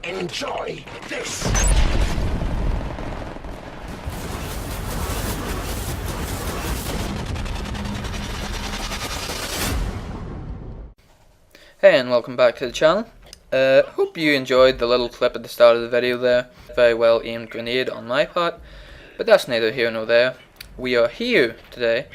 Enjoy this! Hey, and welcome back to the channel. Hope you enjoyed the little clip at the start of the video there. Very well aimed grenade on my part, but that's neither here nor there. We are here today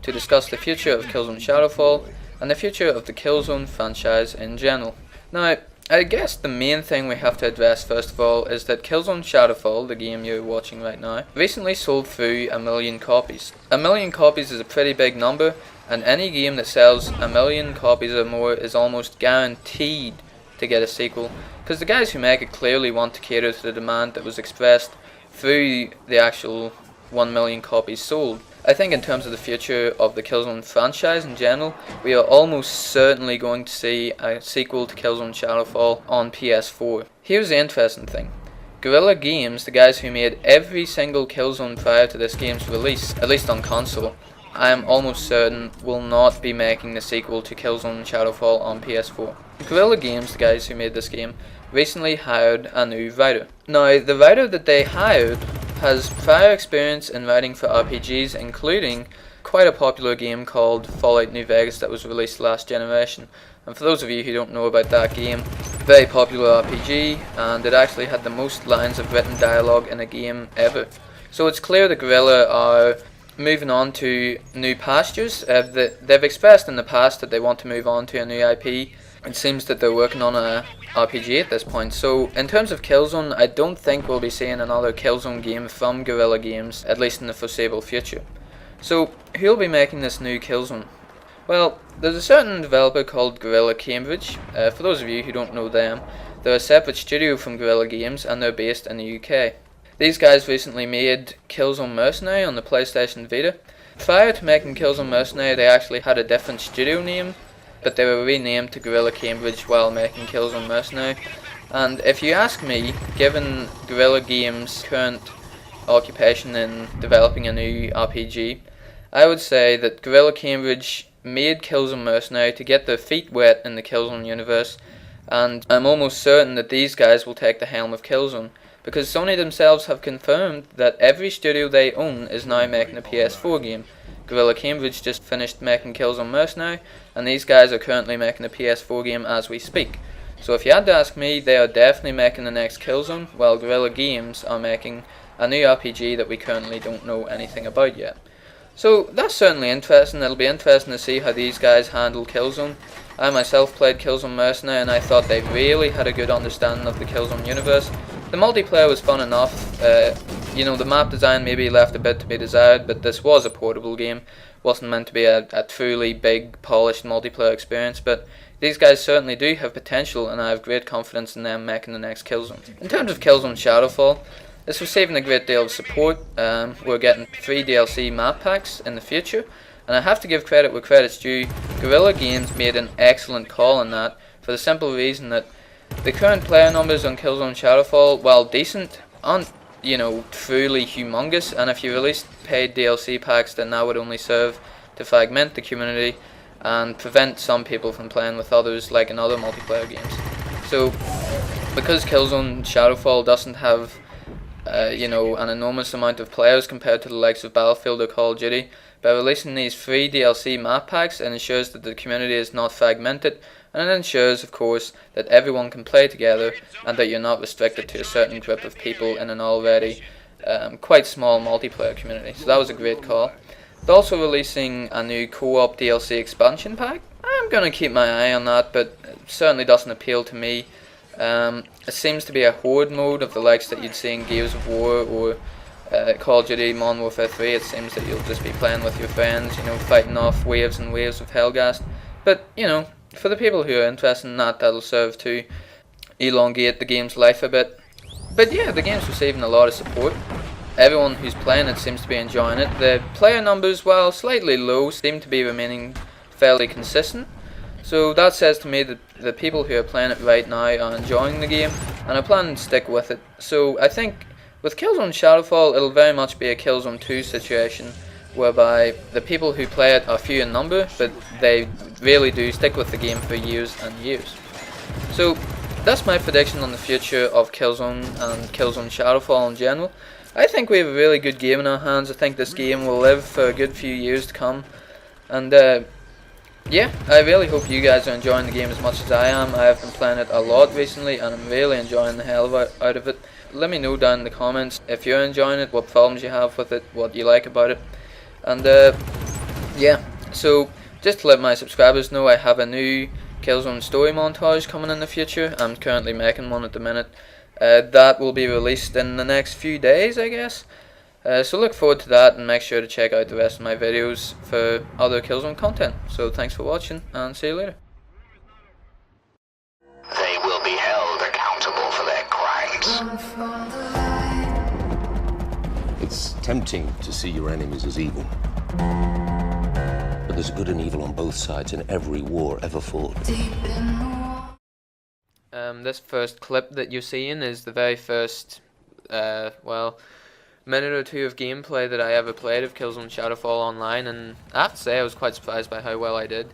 to discuss the future of Killzone Shadowfall and the future of the Killzone franchise in general. Now, I guess the main thing we have to address first of all is that Killzone Shadowfall, the game you're watching right now, recently sold through 1 million copies. 1 million copies is a pretty big number, and any game that sells 1 million copies or more is almost guaranteed to get a sequel, because the guys who make it clearly want to cater to the demand that was expressed through the actual 1 million copies sold. I think in terms of the future of the Killzone franchise in general, we are almost certainly going to see a sequel to Killzone Shadowfall on PS4. Here's the interesting thing. Guerrilla Games, the guys who made every single Killzone prior to this game's release, at least on console, I am almost certain will not be making the sequel to Killzone Shadowfall on PS4. Guerrilla Games, the guys who made this game, recently hired a new writer. Now, the writer that they hired has prior experience in writing for RPGs, including quite a popular game called Fallout New Vegas that was released last generation. And for those of you who don't know about that game, very popular RPG, and it actually had the most lines of written dialogue in a game ever. So it's clear that Guerrilla are moving on to new pastures. They've expressed in the past that they want to move on to a new IP. It seems that they're working on a RPG at this point. So in terms of Killzone, I don't think we'll be seeing another Killzone game from Guerrilla Games, at least in the foreseeable future. So who'll be making this new Killzone? Well, there's a certain developer called Guerrilla Cambridge. For those of you who don't know them, they're a separate studio from Guerrilla Games and they're based in the UK. These guys recently made Killzone Mercenary on the PlayStation Vita. Prior to making Killzone Mercenary, they actually had a different studio name, but they were renamed to Guerrilla Cambridge while making Killzone Mercenary. And if you ask me, given Guerrilla Games' current occupation in developing a new RPG, I would say that Guerrilla Cambridge made Killzone Mercenary to get their feet wet in the Killzone universe, and I'm almost certain that these guys will take the helm of Killzone, because Sony themselves have confirmed that every studio they own is now making a PS4 game. Guerrilla Cambridge just finished making Killzone Mercenary, and these guys are currently making a PS4 game as we speak. So if you had to ask me, they are definitely making the next Killzone, while Guerrilla Games are making a new RPG that we currently don't know anything about yet. So that's certainly interesting. It'll be interesting to see how these guys handle Killzone. I myself played Killzone Mercenary and I thought they really had a good understanding of the Killzone universe. The multiplayer was fun enough. The map design maybe left a bit to be desired, but this was a portable game. Wasn't meant to be a truly big, polished multiplayer experience, but these guys certainly do have potential, and I have great confidence in them making the next Killzone. In terms of Killzone Shadowfall, it's receiving a great deal of support. We're getting 3 DLC map packs in the future, and I have to give credit where credit's due. Guerrilla Games made an excellent call on that, for the simple reason that the current player numbers on Killzone Shadowfall, while decent, aren't truly humongous, and if you released paid DLC packs, then that would only serve to fragment the community and prevent some people from playing with others like in other multiplayer games. So because Killzone Shadowfall doesn't have an enormous amount of players compared to the likes of Battlefield or Call of Duty, by releasing these free DLC map packs, it ensures that the community is not fragmented, and it ensures, of course, that everyone can play together and that you're not restricted to a certain group of people in an already quite small multiplayer community. So that was a great call. They're also releasing a new co-op DLC expansion pack. I'm going to keep my eye on that, but it certainly doesn't appeal to me. It seems to be a horde mode of the likes that you'd see in Gears of War or Call of Duty Modern Warfare 3. It seems that you'll just be playing with your friends, fighting off waves and waves of Helghast. But, for the people who are interested in that, that'll serve to elongate the game's life a bit. But yeah, the game's receiving a lot of support. Everyone who's playing it seems to be enjoying it. The player numbers, while slightly low, seem to be remaining fairly consistent. So that says to me that the people who are playing it right now are enjoying the game and are planning to stick with it. So I think with Killzone Shadowfall, it'll very much be a Killzone 2 situation, whereby the people who play it are few in number, but they really do stick with the game for years and years. So that's my prediction on the future of Killzone and Killzone Shadowfall in general. I think we have a really good game in our hands. I think this game will live for a good few years to come, and yeah, I really hope you guys are enjoying the game as much as I am. I have been playing it a lot recently and I'm really enjoying the hell out of it. Let me know down in the comments if you're enjoying it, what problems you have with it, what you like about it. And yeah, so just to let my subscribers know, I have a new Killzone story montage coming in the future. I'm currently making one at the minute. That will be released in the next few days, I guess. So look forward to that, and make sure to check out the rest of my videos for other Killzone content. So thanks for watching, and see you later. They will be held accountable for their crimes. It's tempting to see your enemies as evil. But there's good and evil on both sides in every war ever fought. This first clip that you're seeing is the very first, well, minute or two of gameplay that I ever played of Killzone Shadowfall online, and I have to say I was quite surprised by how well I did.